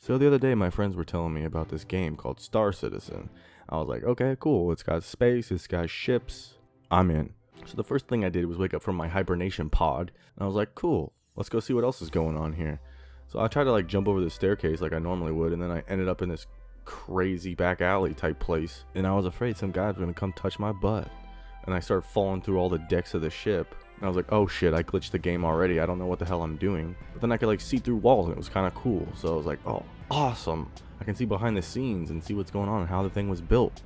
So the other day, my friends were telling me about this game called Star Citizen. I was like, okay, cool. It's got space, it's got ships. I'm in. So the first thing I did was wake up from my hibernation pod, and I was like, cool, let's go see what else is going on here. So I tried to like jump over the staircase like I normally would, and then I ended up in this crazy back alley type place, and I was afraid some guy was gonna come touch my butt. And I started falling through all the decks of the ship, and I was like, oh shit, I glitched the game already. I don't know what the hell I'm doing. But then I could like see through walls, and it was kind of cool. So I was like, oh, awesome. I can see behind the scenes and see what's going on and how the thing was built.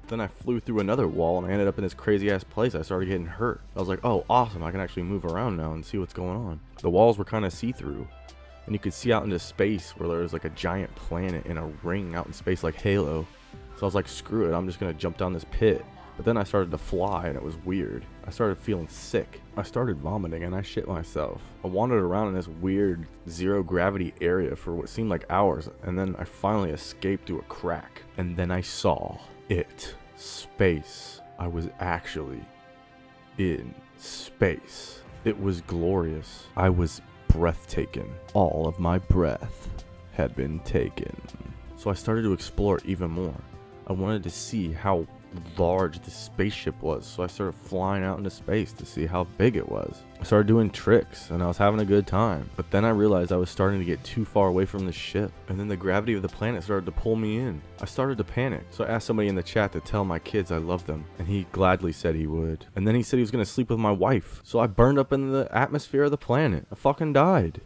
Then I flew through another wall, and I ended up in this crazy ass place. I started getting hurt. I was like, oh, awesome. I can actually move around now and see what's going on. The walls were kind of see-through, and you could see out into space where there was like a giant planet in a ring out in space like Halo. So I was like, screw it, I'm just gonna jump down this pit. But then I started to fly, and it was weird. I started feeling sick. I started vomiting, and I shit myself. I wandered around in this weird zero gravity area for what seemed like hours, and then I finally escaped through a crack. And then I saw it. Space. I was actually in space. It was glorious. I was breathtaking. All of my breath had been taken. So I started to explore even more. I wanted to see how large the spaceship was, so I started flying out into space to see how big it was. I started doing tricks, and I was having a good time, but then I realized I was starting to get too far away from the ship, and then the gravity of the planet started to pull me in. I started to panic, so I asked somebody in the chat to tell my kids I love them, and he gladly said he would. And then he said he was going to sleep with my wife, so I burned up in the atmosphere of the planet. I fucking died.